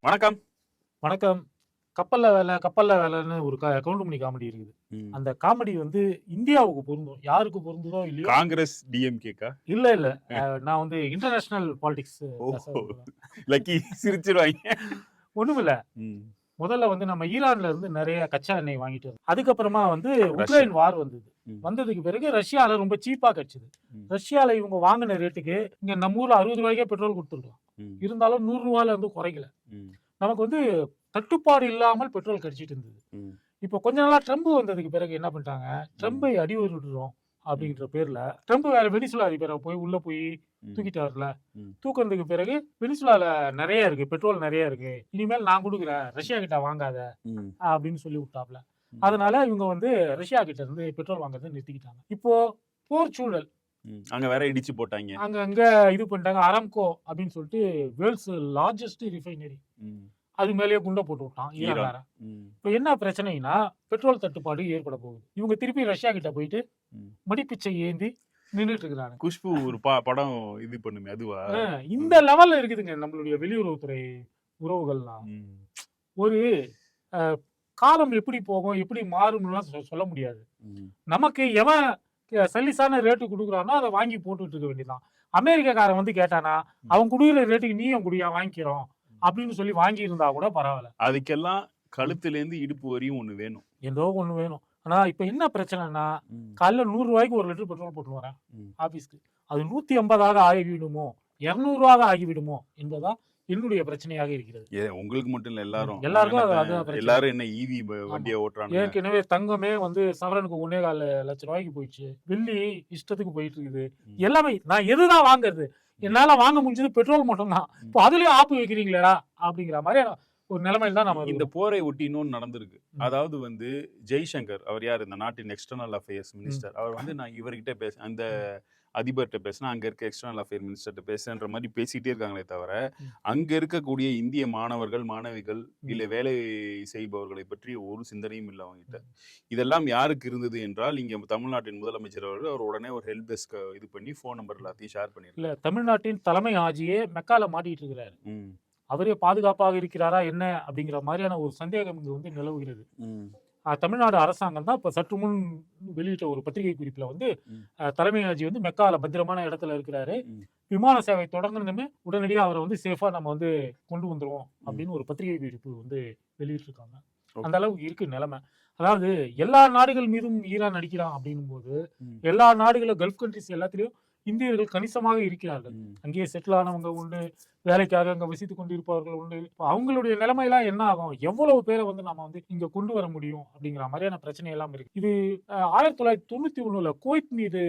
வணக்கம். வணக்கம். கப்பல்ல வேலைன்னு ஒரு கவுண்டமணி காமெடி இருக்குது. ம். அந்த காமெடி வந்து இந்தியாவுக்கு பொருந்தும். யாருக்கு பொருந்துதோ இல்லையோ காங்கிரஸ், டிஎம்கேக்கா? இல்ல. நான் வந்து இன்டர்நேஷனல் பாலிடிக்ஸ் பேச ஓஹோ! விரும்புறேன். லக்கி சிரிச்சிருவாய்ங்க. ஒண்ணுமில்ல. ம். முதல்ல வந்து நம்ம ஈரான்ல இருந்து நெறைய கச்சா எண்ணெய் வாங்கிட்டு வந்தோம். அதுக்கப்புறமா வந்து ரஷ்யா. உக்ரைன் வார் வந்தது. ம். வந்ததுக்கு பிறகு ரஷ்யால ரொம்ப சீப்பா கிடைச்சது. ம். ரஷ்யால இவங்க வாங்குன ரேட்டுக்கு இங்க நம்ம ஊர்ல ரூ. 60 பெட்ரோல் குடுத்துருக்கலாம். ம். இருந்தாலும் ரூ. 100ல இருந்து குறையல. ம். நமக்கு வந்து தட்டுப்பாடு இல்லாமல் பெட்ரோல் கிடைச்சிட்டு இருந்தது. ம். இப்போ கொஞ்ச நாளா ட்ரம்ப் வந்ததுக்கு பிறகு என்ன பண்ணிட்டாங்க, ட்ரம்பை அடி விட்டுறோம் அப்படின்ற பேர்ல, ட்ரம்ப் வேற வெனிசுலா அதிபரை உள்ள போய் ம். தூக்கிட்டாருல. ம். தூக்குனதுக்கு பிறகு வெனிசுலால நிறைய இருக்கு, பெட்ரோல் நிறைய இருக்கு. இனிமேல் நான் கொடுக்குறேன், ரஷ்யா கிட்ட வாங்காத ம். அப்படின்னு சொல்லி விட்டாப்ல. ம். அதனால இவங்க வந்து ரஷ்யா கிட்ட இருந்து பெட்ரோல் வாங்குறதை நிறுத்திக்கிட்டாங்க. இப்போ போர் சூழல் ம். அங்க வேற இடிச்சு போட்டாய்ங்க. அங்க இது பண்ணிட்டாங்க. அராம்கோ அப்படின்னு சொல்லிட்டு வேர்ல்ட்ஸ் லார்ஜஸ்ட் ரிஃபைனரி, ம். அது மேலேயே குண்டை போட்டு விட்டான் ஈரான் வேற. ம். இப்போ என்ன பிரச்சனைனா பெட்ரோல் தட்டுப்பாடு ஏற்பட போகுது. இவங்க திருப்பி ரஷ்யா கிட்ட போயிட்டு ம். மடிப்பிச்சை ஏந்தி நின்றுட்டு இருக்கிறாங்க. குஷ்பு ஒரு படம் இது பண்ணுமே அதுவா? இந்த லெவல்ல இருக்குதுங்க நம்மளுடைய வெளியுறவுத்துறை உறவுகள்லாம். ம். ஒரு அஹ், காலம் எப்படி போகும் எப்படி மாறும்லாம் சொல்ல முடியாது. ம். நமக்கு எவன் சல்லிசான ரேட்டு கொடுக்குறானோ அதை வாங்கி போட்டுட்டு இருக்க வேண்டியதான். அமெரிக்காக்காரன் வந்து கேட்டானா அவன் குடுக்குற ரேட்டுக்கு நீயும் குடியா வாங்கிக்கிறோம் அப்படின்னு சொல்லி வாங்கி இருந்தா கூட பரவாயில்ல. அதுக்கெல்லாம் கழுத்துலேருந்து இடுப்பு வரையும் ஒண்ணு வேணும். ஏதோ ஒண்ணு வேணும். ஆனா இப்ப என்ன பிரச்சனைனா ம். காலைல 100 ரூபாய்க்கு 1 லிட்டர் பெட்ரோல் போட்டு வரேன் ம். ஆபீஸ்க்கு. அது 150 ஆகிவிடுமோ 200 ஆகிவிடுமோ என்பதுதான் என்னுடைய பிரச்சனையாக இருக்கிறது. உங்களுக்கு மட்டும் இல்ல, எல்லாரும் எல்லாருக்கும் அதுதான் பிரச்சனை. எல்லாரும் என்ன ஈவி வண்டியை ஓட்டுறாங்க. ஏற்கனவே தங்கமே வந்து சவரனுக்கு 1.25 லட்சம் ரூபாய்க்கு போயிடுச்சு. வெள்ளி இஷ்டத்துக்கு போயிட்டு இருக்குது. ம். எல்லாமே நான் எதுதான் வாங்குறது, என்னால வாங்க முடிஞ்சது பெட்ரோல் மட்டும் தான். இப்போ அதுலயும் ஆப்பு வைக்கிறீங்களா அப்படிங்கிற மாதிரி ஒரு நிலைமையில தான் நம்ம இந்த இருக்கோம். போரை ஒட்டி இன்னொன்னு நடந்திருக்கு. ம். அதாவது வந்து ஜெய்சங்கர், அவர் யார், இந்த நாட்டின் எக்ஸ்டர்னல் அஃபேர்ஸ் மினிஸ்டர், அவர் வந்து நான் இவர்கிட்ட அந்த அதிபர்கிட்ட பேசினா அங்க இருக்க எக்ஸ்டர்னல் அஃபேர் மினிஸ்டர்கிட்ட பேசுன்ற மாதிரி பேசிட்டே இருக்காங்களே தவிர அங்க இருக்கக்கூடிய இந்திய மாணவர்கள் மாணவிகள் இல்ல வேலை செய்பவர்களை பற்றி ஒரு சிந்தனையும் இல்லை அவங்ககிட்ட. இதெல்லாம் யாருக்கு இருந்தது என்றால் இங்க தமிழ்நாட்டின் முதலமைச்சர் அவர் உடனே ஒரு ஹெல்ப் டெஸ்க் இது பண்ணி போன் நம்பர் எல்லாத்தையும் ஷேர் பண்ணிருக்காரு. இல்ல தமிழ்நாட்டின் தலைமை ஆட்சியே மெக்கால மாட்டிட்டு இருக்கிறாரு. ம். அவரே பாதுகாப்பாக இருக்கிறாரா என்ன அப்படிங்கிற மாதிரியான ஒரு சந்தேகம் இங்கு வந்து நிலவுகிறது. ம். தமிழ்நாடு அரசாங்கம் தான் இப்ப சற்று முன் வெளியிட்ட ஒரு பத்திரிகை குறிப்புல வந்து ம். தலைமை ஆட்சி வந்து மெக்கால பத்திரமான இடத்துல இருக்கிறாரு. ம். விமான சேவை தொடங்கணுமே உடனடியாக அவரை வந்து சேஃபா நம்ம வந்து கொண்டு வந்துருவோம் அப்படின்னு ஒரு பத்திரிகை குறிப்பு வந்து வெளியிட்டிருக்காங்க. அந்த அளவுக்கு இருக்கு நிலைமை. அதாவது எல்லா நாடுகள் மீதும் ஈரான் அடிக்கிறான் அப்படின்னும் போது எல்லா நாடுகளும் கல்ஃப் கண்ட்ரிஸ் எல்லாத்திலையும் இந்தியர்கள் கணிசமாக இருக்கிறார்கள். அங்கேயே செட்டில் ஆனவங்க உண்டு, வேலைக்காக அங்க வசித்துக் கொண்டிருப்பவர்கள் உண்டு. அவங்களுடைய நிலைமையெல்லாம் என்ன ஆகும், எவ்வளவு பேரை வந்து நம்ம வந்து இங்க கொண்டு வர முடியும் அப்படிங்கிற மாதிரியான பிரச்சனை எல்லாம் இருக்கு. இது 1991 குவைத் மீது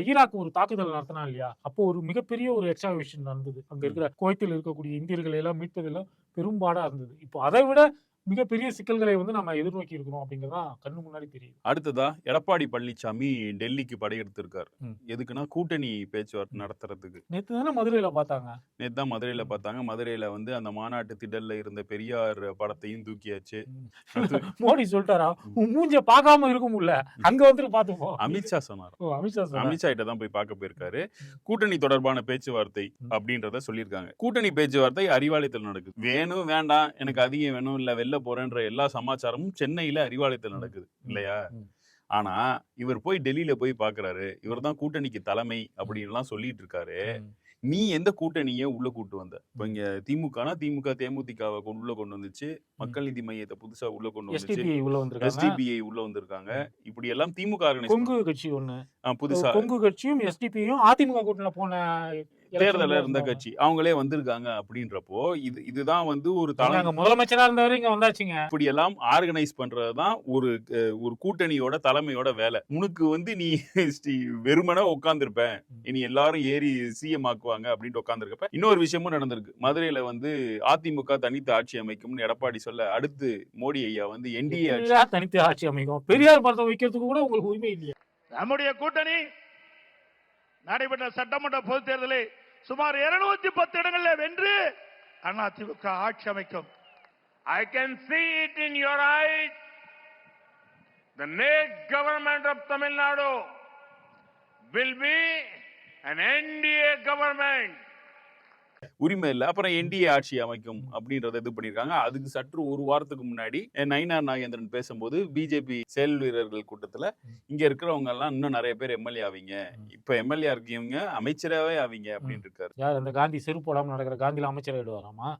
ஈராக் ஒரு தாக்குதல் நடத்தினா இல்லையா, அப்போ ஒரு மிகப்பெரிய ஒரு எக்ஸாவேஷன் நடந்தது. அங்க இருக்கிற குவைத்தில் இருக்கக்கூடிய இந்தியர்களை எல்லாம் மீட்பதெல்லாம் பெரும்பாடா இருந்தது. இப்போ அதை விட மிகப்பெரிய சிக்கல்களை வந்து நம்ம எதிர்நோக்கி இருக்கிறோம் அப்படிங்கறதா கண்ணு முன்னாடி தெரியும். அடுத்ததா எடப்பாடி பழனிசாமி டெல்லிக்கு படையெடுத்திருக்காரு. ம். எதுக்குன்னா கூட்டணி பேச்சுவார்த்தை நடத்துறதுக்கு. நேத்து தானே மதுரையில பார்த்தாங்க. நேத்து தான் மதுரையில பார்த்தாங்க. மதுரையில வந்து அந்த மாநாட்டு திடல்ல இருந்த பெரியார் படத்தையும் தூக்கியாச்சு. மோடி சொல்லிட்டாரா உன் மூஞ்ச பார்க்காம இருக்க முடியல, அங்க வந்துட்டு பாத்துப்போம். அமித்ஷா சொன்னார். அமித்ஷா அமித்ஷா கிட்ட தான் போய் பார்க்க போயிருக்காரு. கூட்டணி தொடர்பான பேச்சுவார்த்தை அப்படின்றத சொல்லியிருக்காங்க. கூட்டணி பேச்சுவார்த்தை அறிவாலயத்தில் நடக்குது. வேணும் வேண்டாம் எனக்கு அதிகம் வேணும் இல்ல வெளில போறேன்ற எல்லா சமாச்சாரமும் சென்னையில அறிவாலயத்தில் நடக்குது இல்லையா? ஆனா இவர் போய் டெல்லியில போய் பாக்குறாரு. இவர் தான் கூட்டணிக்கு தலைமை அப்படின்னு எல்லாம் சொல்லிட்டு இருக்காரு. நீ எந்த கூட்டணியை உள்ள கூட்டு வந்த? இப்ப இங்க திமுகனா திமுக தேமுதிகவை உள்ள கொண்டு வந்துச்சு, மக்கள் நீதி மையத்தை புதுசா உள்ள கொண்டு வந்துச்சு, எஸ்டிபிஐ உள்ள வந்திருக்காங்க. இப்படி எல்லாம் திமுக கொங்கு கட்சி ஒண்ணு புதுசா கொங்கு கட்சியும் எஸ்டிபியும் அதிமுக கூட்டணியில போன தேர்தல இருந்த கட்சி அவங்களே வந்திருக்காங்க. அப்படின்றப்போ இதுதான் வந்து ஒரு முதலமைச்சரா இருந்தவரை இங்க வந்தாச்சுங்க. இப்படி எல்லாம் ஆர்கனைஸ் பண்றதுதான் ஒரு கூட்டணியோட தலைமையோட வேலை. உனக்கு வந்து நீ வெறுமனே உட்கார்ந்துருப்ப, இனி எல்லாரும் ஏறி சிஎம் ஆக்குவாங்க அப்படின்ட்டு உட்கார்ந்துருக்கப்ப இன்னொரு விஷயமும் நடந்திருக்கு. மதுரையில வந்து அதிமுக தனித்து ஆட்சி அமைக்கும்னு எடப்பாடி சொல்ல அடுத்து மோடி ஐயா வந்து என்டிஏ தனித்து ஆட்சி அமைக்கும், பெரியார் படத்தை வைக்கிறதுக்கு கூட உங்களுக்கு உரிமை இல்லையா? நம்முடைய கூட்டணி நடைபெற்ற சட்டமன்ற பொதுத் தேர்தலில் சுமார் 210 இடங்களில் வென்று அதிமுக ஆட்சி அமைக்கும். I can see it in your eyes. The next government of Tamil Nadu will be an NDA government. உரிமை இல்லை, அப்புறம் என்டிஏ ஆட்சி அமைக்கும் அப்படின்றத இது பண்ணியிருக்காங்க. அதுக்கு சற்று ஒரு வாரத்துக்கு முன்னாடி நயினார் நாகேந்திரன் பேசும்போது பிஜேபி செயல் வீரர்கள் கூட்டத்துல இங்க இருக்கிறவங்க எல்லாம் இன்னும் நிறைய பேர் எம்எல்ஏ ஆவீங்க, இப்ப எம்எல்ஏ இருக்கீங்க அமைச்சராகவே ஆவீங்க அப்படின்னு இருக்காரு. யார் அந்த காந்தி செருப்பு போடாம நடக்கிற காந்தியில அமைச்சர் ஆயிடுவாராமா?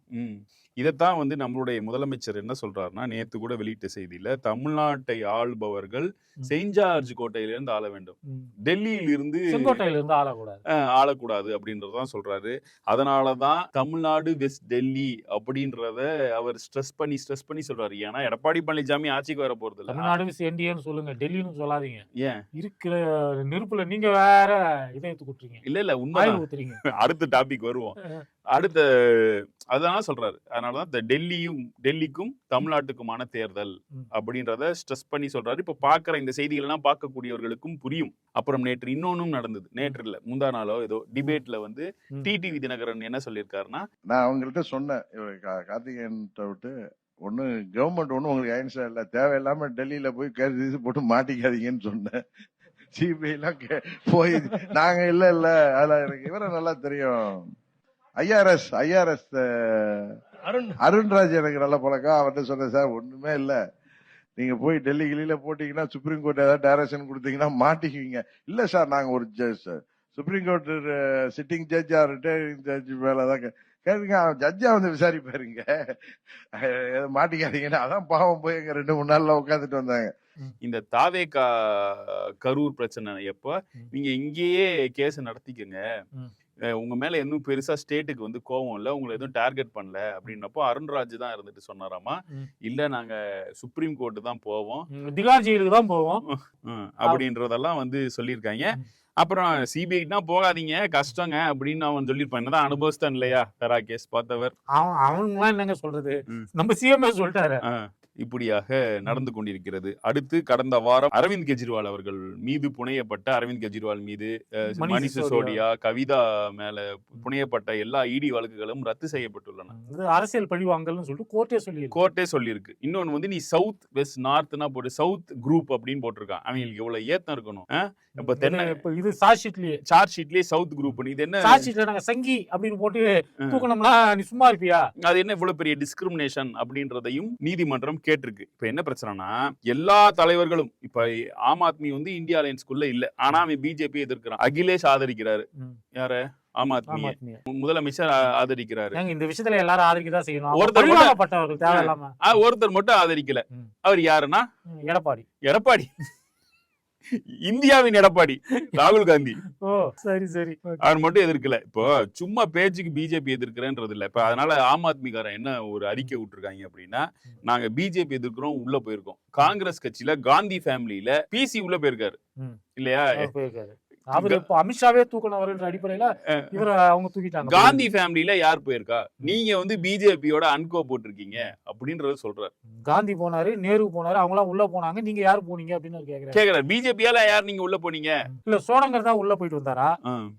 இதைத்தான் வந்து நம்மளுடைய முதலமைச்சர் என்ன சொல்றாருன்னா, நேத்து கூட வெளியிட்ட செய்தியில தமிழ்நாட்டை ஆள்பவர்கள் செயின்ட் ஜார்ஜ் கோட்டையிலிருந்து ஆள வேண்டும், டெல்லியில் இருந்து செங்கோட்டையில இருந்து ஆளக்கூடாது அப்படின்றதான் சொல்றாரு. அதனாலதான் தமிழ்நாடு வெஸ்ட் டெல்லி அப்படின்றத அவர் ஸ்ட்ரெஸ் பண்ணி சொல்றாரு. ஏன்னா எடப்பாடி பழனிசாமி ஆட்சிக்கு வர போறது இல்ல. தமிழ்நாடு என்டிஏன்னு சொல்லுங்க, டெல்லின்னு சொல்லாதீங்க. ஏன் இருக்கிற நெருப்புல நீங்க வேற இதை குட்டுறீங்க, இல்ல உண்மை ஊத்துறீங்க. அடுத்த டாபிக் வருவோம். அடுத்த அதனால சொல்றாரு. அதனாலதான் டெல்லிக்கும் தமிழ்நாட்டுக்குமான தேர்தல் அப்படின்றத ஸ்ட்ரெஸ் பண்ணி சொல்றாரு. இப்ப பாக்குற இந்த செய்திகள் எல்லாம் பார்க்கக்கூடியவர்களுக்கும் புரியும். அப்புறம் நேற்று இன்னொன்னும் நடந்தது. நேற்று இல்ல முந்தா நாளோ ஏதோ டிபேட்ல வந்து டிடிவி தினகரன் என்ன சொல்லியிருக்காருன்னா, நான் அவங்கள்ட்ட சொன்னேன், கார்த்திகேயன் விட்டு ஒண்ணு கவர்மெண்ட் ஒண்ணு உங்களுக்கு ஆன்சர் இல்ல, தேவையில்லாம டெல்லியில போய் கேஸ் போட்டு மாட்டிக்காதீங்கன்னு சொன்னேன். சிபிஐ எல்லாம் போய் நாங்க இல்ல அதுல எனக்கு இவரை நல்லா தெரியும், ஐஆர்எஸ் அருண்ராஜ் எனக்கு நல்ல பழக்கம். அவர்கிட்ட சொன்னேன், சார் ஒண்ணுமே இல்ல, நீங்க போய் டெல்லி கிளியில போட்டீங்கன்னா சுப்ரீம் கோர்ட் ஏதாவது டைரக்ஷன் கொடுத்தீங்கன்னா மாட்டிக்குவீங்க. இல்ல சார், நாங்க ஒரு சுப்ரீம் கோர்ட் சிட்டிங் ஜட்ஜா ரிட்டையரிங் ஜட்ஜ் மேலதான் கேளுங்க, ஜட்ஜா வந்து விசாரிப்பாருங்க, மாட்டிக்காதீங்கன்னா. அதான் பாவம் போய் எங்க 2-3 நாள்ல உட்காந்துட்டு வந்தாங்க. இந்த தாவேகா கரூர் பிரச்சனை எப்ப நீங்க இங்கேயே கேஸ் நடத்திக்கங்க, உங்க மேல இன்னும் பெருசா ஸ்டேட்டுக்கு வந்து கோவம் இல்ல, உங்களை எதுவும் டார்கெட் பண்ணல அப்படின்னப்போ அருண்ராஜ் தான் இருந்துட்டு சொன்னாராமா, இல்ல நாங்க சுப்ரீம் கோர்ட் தான் போவோம், திகார் ஜெயிலுக்கு தான் போவோம் அப்படின்றதெல்லாம் வந்து சொல்லியிருக்காங்க. அப்புறம் சிபிஐனா போகாதீங்க கஷ்டங்க அப்படின்னு அவன் சொல்லியிருப்பான். என்னதான் அனுபவஸ்தான் இல்லையா பெரா கேஸ் பார்த்தவர். அவனுங்களாம் என்னங்க சொல்றது, நம்ம சிஎம்ஏ சொல்லிட்டாரு. இப்படியாக நடந்து கொண்டிருக்கிறது. அடுத்து கடந்த வாரம் அரவிந்த் கெஜ்ரிவால் அவர்கள் மீது புனையப்பட்ட அரவிந்த் கெஜ்ரிவால் மீது மணிஷ் சிசோடியா, கவிதா மேல புனையப்பட்ட எல்லா இடி வழக்குகளும் ரத்து செய்யப்பட்டுள்ளன. அரசியல் பழிவாங்கல்னு சொல்லிட்டு கோர்ட்டே சொல்லியிருக்கு. இன்னொன்னு வந்து நீ சவுத் வெஸ்ட் நார்த்னா போட்டு சவுத் குரூப் அப்படின்னு போட்டிருக்கான். அவங்களுக்கு எவ்வளவு ஏத்தம் இருக்கணும். இப்ப இது சார்ஜ் ஷீட்லயே சவுத் குரூப், இது என்ன சார்ஜ் ஷீட்ல நாங்க சங்கி அப்படின்னு போட்டு தூக்கணும்னா நீ சும்மா இருப்பியா? அது என்ன இவ்வளவு பெரிய டிஸ்கிரிமினேஷன் அப்படின்றதையும் நீதிமன்றம் கேட்டிருக்கு. இப்ப என்ன பிரச்சனைனா, எல்லா தலைவர்களும் இப்ப ஆம் ஆத்மி வந்து இந்தியா அலையன்ஸ்குள்ள இல்ல, ஆனா அவன் பிஜேபி எதிர்க்கிறான். அகிலேஷ் ஆதரிக்கிறாரு, யாரு? ஆம் ஆத்மி முதலமைச்சர் ஆதரிக்கிறாரு. இந்த விஷயத்துல எல்லாரும் ஆதரிக்கதான் செய்யணும். ஒருத்தர் மட்டும் ஆதரிக்கல. அவர் யாருன்னா எடப்பாடி இந்தியாவின் எடப்பாடி ராகுல் காந்தி. சரி அவர் மட்டும் எதிர்க்கல. இப்போ சும்மா பேச்சுக்கு பிஜேபி எதிர்க்கிறேன்றது இல்ல. இப்ப அதனால ஆம் ஆத்மிக்காரன் என்ன ஒரு அறிக்கை விட்டுருக்காங்க அப்படின்னா, நாங்க பிஜேபி எதிர்க்கிறோம், உள்ள போயிருக்கோம். காங்கிரஸ் கட்சியில காந்தி ஃபேமிலியில பிசி உள்ள போயிருக்காரு இல்லையா? அவர் இப்ப அமித்ஷாவே தூக்கணும் அடிப்படையில இவர அவங்க தூக்கிட்டாங்க. காந்தி ஃபேமிலியில யார் போயிருக்கா? நீங்க வந்து பிஜேபியோட அன்கோ போட்டிருக்கீங்க அப்படின்றத சொல்றாரு. காந்தி போனாரு, நேரு போனாரு, அவங்க எல்லாம் உள்ள போனாங்க, நீங்க யாரு போனீங்க அப்படின்னு கேக்குறாரு. பிஜேபியால யார் நீங்க உள்ள போனீங்க? இல்ல சோடங்கர் தான் உள்ள போயிட்டு வந்தாரா?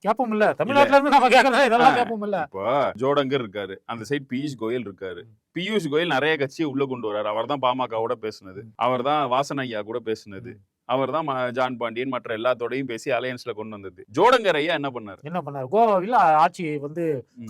கேப்போம் இல்ல, தமிழ்நாட்டுல இருந்து நம்ம கேக்குறதா இதெல்லாம் கேப்போம் இல்ல. இப்போ ஜோடங்கர் இருக்காரு, அந்த சைடு பியூஷ் கோயல் இருக்காரு. பியூஷ் கோயல் நிறைய கட்சியை உள்ள கொண்டு வர்றாரு. அவர் தான் பாமகவோட பேசுனது, அவர் தான் வாசன் ஐயா கூட பேசுனது, அவர் தான் ஜான் பாண்டியன் மற்ற எல்லாத்தோடையும் பேசி அலையன்ஸ்ல கொண்டு வந்தது. ஜோடங்கர் ஐயா என்ன பண்ணாரு? கோவாவில் ஆட்சியை வந்து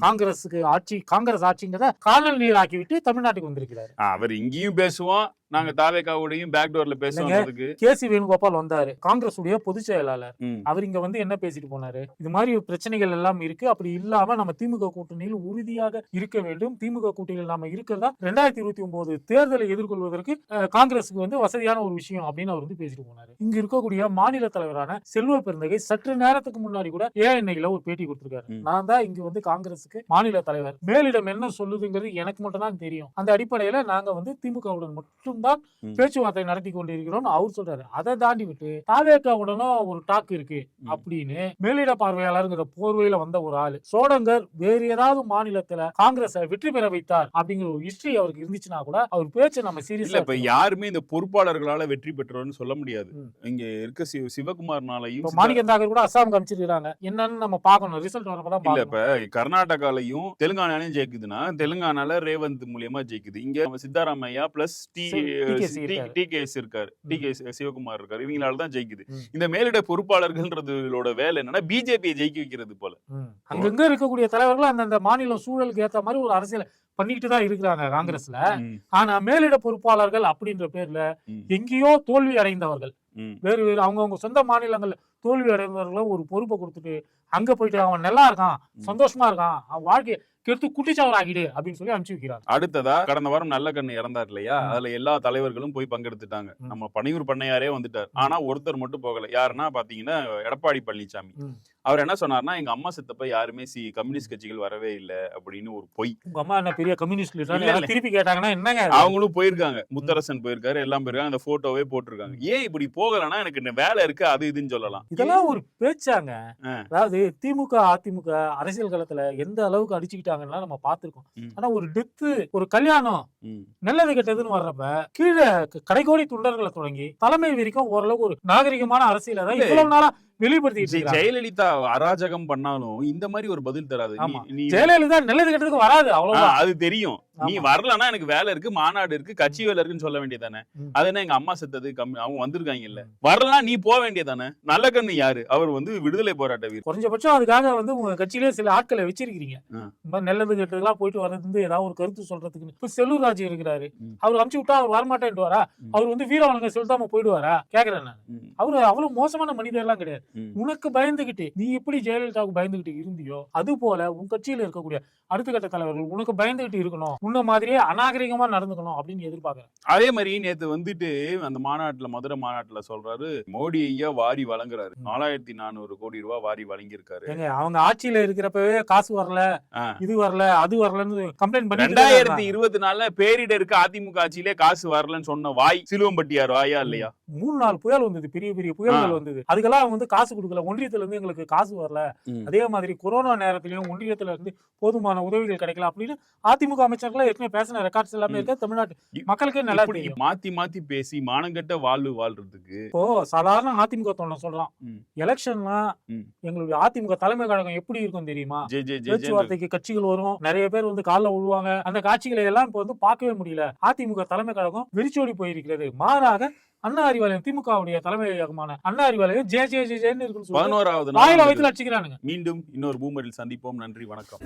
காங்கிரஸ் ஆட்சிங்கிறத காணல் நீர் ஆக்கி விட்டு தமிழ்நாட்டுக்கு வந்திருக்கிறாரு. அவர் இங்கேயும் பேசுவோம், நாங்க தாவேகாவோடையும் பேக்டோர்ல பேசுவோம். கேசி வேணுகோபால் வந்தாரு, காங்கிரஸ் உடைய பொதுச் செயலாளர். அவர் இங்க வந்து என்ன பேசிட்டு போனாரு, இது மாதிரி பிரச்சனைகள் எல்லாம் இருக்கு, அப்படி இல்லாம நம்ம திமுக கூட்டணியில் உறுதியாக இருக்க வேண்டும், திமுக கூட்டணியில் நாம இருக்கிறதா 2029 தேர்தலை எதிர்கொள்வதற்கு காங்கிரஸுக்கு வந்து வசதியான ஒரு விஷயம் அப்படின்னு அவர் வந்து பேசிட்டு போனாரு. இங்க இருக்கக்கூடிய மாநில தலைவரான செல்வ பெருந்தகை சற்று நேரத்துக்கு முன்னாடி கூட ஏஎன்ஐல ஒரு பேட்டி கொடுத்திருக்காரு. நான் தான் இங்க வந்து காங்கிரஸுக்கு மாநில தலைவர், மேலிடம் என்ன சொல்லுதுங்கிறது எனக்கு மட்டும் தான் தெரியும், அந்த அடிப்படையில நாங்க வந்து திமுகவுடன் மட்டும் தான் பேச்சுவார்த்தை நடத்தி கொண்டிருக்கிறோம் அவர் சொல்றாரு. அதை தாண்டி விட்டு தாவேகாவுடனும் ஒரு டாக் இருக்கு அப்படின்னு மேலிட பார்வையாளர்ங்கிற போர்வையில வந்த ஒரு ஆளு சோடங்கர் வேறு ஏதாவது மாநிலத்துல காங்கிரஸ் வெற்றி பெற வைத்தார் அப்படிங்கிற ஒரு ஹிஸ்டரி அவருக்கு இருந்துச்சுன்னா கூட அவர் பேச்சு நம்ம சீரியஸா. இப்ப யாருமே இந்த பொறுப்பாளர்களால வெற்றி பெற்றோர்னு சொல்ல முடியாது. இங்க இருக்க சிவகுமார்னாலையும் மாணிக்கம் தாகர் கூட அசாம் காமிச்சிருக்காங்க, என்னன்னு நம்ம பார்க்கணும், ரிசல்ட் வரப்பதான். இல்ல இப்ப கர்நாடகாலையும் தெலுங்கானாலையும் ஜெயிக்குதுன்னா தெலுங்கானால ரேவந்த் மூலியமா ஜெயிக்குது. இங்க சித்தாராமையா பிளஸ் டிகேஎஸ் இருக்காரு, டிகேஎஸ் சிவகுமார் இருக்காரு, இவங்களால தான் ஜெயிக்குது. இந்த மேலிட பொறுப்பாளர்கள்ன்றதோட வேலை என்னன்னா பிஜேபியை ஜெயிக்க வைக்கிறது போல. அங்கங்க இருக்கக்கூடிய தலைவர்கள் அந்தந்த மாநில சூழலுக்கு ஏத்த மாதிரி ஒரு அரசியல் பண்ணிக்கிட்டு தான் இருக்கிறாங்க காங்கிரஸ்ல. ம், ஆனா மேலிட பொறுப்பாளர்கள் அப்படின்ற பேர்ல ம், எங்கேயோ தோல்வி அடைந்தவர்கள், ம். வேறு வேறு அவங்கவுங்க சொந்த மாநிலங்கள்ல தோல்வி அடைந்தவர்களும் ஒரு பொறுப்பை கொடுத்துட்டு அங்க போயிட்டு அவன் நல்லா இருக்கான், சந்தோஷமா இருக்கான், அவன் வாழ்க்கையை கெடுத்து குட்டிச்சவர் ஆகிடு அப்படின்னு சொல்லி அனுப்பிச்சு வைக்கிறாங்க. அடுத்ததா கடந்த வாரம் நல்லக்கண்ணு இறந்தார் இல்லையா, அதுல எல்லா தலைவர்களும் போய் பங்கெடுத்துட்டாங்க. ம். நம்ம பனையூர் பண்ணையாரே வந்துட்டார். ஆனா ஒருத்தர் மட்டும் போகல. யாருன்னா பாத்தீங்கன்னா எடப்பாடி பழனிசாமி. ம். அவர் என்ன சொன்னார்னா, எங்க அம்மா செத்தப்ப யாருமே கம்யூனிஸ்ட் கட்சிகள் வரவே இல்ல அப்படின்னு ஒரு பொய். உங்க அம்மா என்ன பெரிய கம்யூனிஸ்ட் இல்ல, லீடர் இல்ல. திருப்பி கேட்டாங்கன்னா என்னங்க அது? அவங்களும் போயிருக்காங்க. முத்தரசன் போயிருக்காரு, எல்லாம் போயிருக்காங்க. அந்த போட்டோவே போட்டிருக்காங்க. ஏன் இப்படி போகலன்னா, எனக்கு இன்னும் வேலை இருக்கு அது இதுன்னு சொல்லலாம். இதெல்லாம் ஒரு பேச்சாங்க. ஆ. அதாவது திமுக அதிமுக அரசியல் களத்துல எந்த அளவுக்கு அடிச்சுக்கிட்டாங்கன்னா நம்ம பார்த்திருக்கோம். ம். ஆனா ஒரு டெத்து, ஒரு கல்யாணம், ம். நல்லது கெட்டதுன்னு வர்றப்ப கீழே கடைக்கோடி தொண்டர்களை தொடங்கி தலைமை வரைக்கும் ஓரளவுக்கு ஒரு நாகரிகமான அரசியலை தான் இவ்வளவு நாளா வெளிப்படுத்திட்டு இருக்காங்க. ஜெயலலிதா அராஜகம் பண்ணாலும் இந்த மாதிரி ஒரு பதில் தராது. ஆமா. நீ ஜெயலலிதா நல்லது கெட்டதுக்கு வராது, அவ்வளவுதான். அது தெரியும். நீ ஆமா. வரலன்னா எனக்கு வேலை இருக்கு, மாநாடு இருக்கு, கட்சி வேலை இருக்குன்னு சொல்ல வேண்டியதானே. ம். அது என்ன எங்க அம்மா செத்தது அவங்க வந்திருக்காங்க இல்ல, வரலன்னா நீ போக வேண்டியதானே. நல்லக்கண்ணு யாரு? அவர் விடுதலை போராட்ட வீரர். குறைஞ்சபட்சம் அதுக்காக உங்க கட்சியிலே சில ஆட்களை வச்சிருக்கீங்க. ஆ. இந்த மாதிரி நல்லது கெட்டதுலாம் போயிட்டு வர்றது ஏதாவது ஒரு கருத்து சொல்றதுக்கு. இப்ப செல்லூர் ராஜு இருக்கிறாரு, ம். அவர் அனுப்பிச்சு விட்டா அவர் வரமாட்டேன்ட்டு வரா, ம். அவர் வீரவணங்க செலுத்தாம போயிடுவாரா கேக்குறேன் நான். ம். அவரு அவ்வளவு மோசமான மனிதர் எல்லாம் கிடையாது. ம். உனக்கு பயந்துகிட்டு நீ எப்படி ஜெயலலிதாவுக்கு பயந்துகிட்டு இருந்தியோ அது போல உன் கட்சியில இருக்கக்கூடிய அடுத்த கட்ட தலைவர்கள் உனக்கு பயந்துகிட்டு இருக்கணும், உன்ன மாதிரியே அநாகரிகமா நடந்துக்கணும் அப்படின்னு எதிர்பார்க்கிறேன். அதே மாதிரி நேத்து அந்த மாநாட்டுல, மதுரை மாநாட்டுல சொல்றாரு, மோடி ஐயா வாரி வழங்குறாரு. 4400 கோடி ரூபாய் வாரி வழங்கியிருக்காரு. ஏங்க அவங்க ஆட்சியில இருக்கிறப்பவே காசு வரல, ஆ. இது வரல, அது வரலன்னு கம்ப்ளைண்ட் பண்ணி 2024 பேரிடருக்கு அதிமுக ஆட்சியிலே காசு வரலன்னு சொன்ன வாய் சிலுவம்பட்டியார் வாயா இல்லையா? 3-4 புயல் வந்தது, பெரிய பெரிய புயல்கள் வந்தது. அதுக்கெல்லாம் அவங்க காசு கொடுக்கல. ஒன்றியத்துல இருந்து எங்களுக்கு காசு வரல, ம். அதே மாதிரி கொரோனா நேரத்திலயும் ஒன்றியத்துல இருந்து போதுமான உதவிகள் கிடைக்கல அப்படின்னு அதிமுக அமைச்சர்கள் ஏற்கனவே பேசின ரெக்கார்ட்ஸ் எல்லாமே இருக்கு. தமிழ்நாட்டு மக்களுக்கே நல்லா இப்படி தெரியும். மாத்தி மாத்தி பேசி மானங்கெட்ட வாழ்றதுக்கு இப்போ சாதாரண அதிமுக தொண்டை சொல்றான், ம். எலெக்ஷன்னா ம். எங்களுடைய அதிமுக தலைமை கழகம் எப்படி இருக்கும் தெரியுமா? ஜே ஜே ஜே பேச்சுவார்த்தைக்கு கட்சிகள் வரும், நிறைய பேர் காலில் விழுவாங்க. அந்த காட்சிகளை எல்லாம் இப்ப பார்க்கவே முடியல. அதிமுக தலைமை கழகம் விரிச்சோடி போயிருக்கிறது. மாறாக அண்ணா அறிவாலயம், திமுகவுடைய தலைமையகமான அண்ணா அறிவாலயம் ஜே ஜே ஜே ஜேன்னு இருக்குன்னு சொல்லி 11வது வாயில நாள் வயித்துல அடிச்சுக்கிறானுங்க. மீண்டும் இன்னொரு பூமரில் சந்திப்போம். நன்றி, வணக்கம்.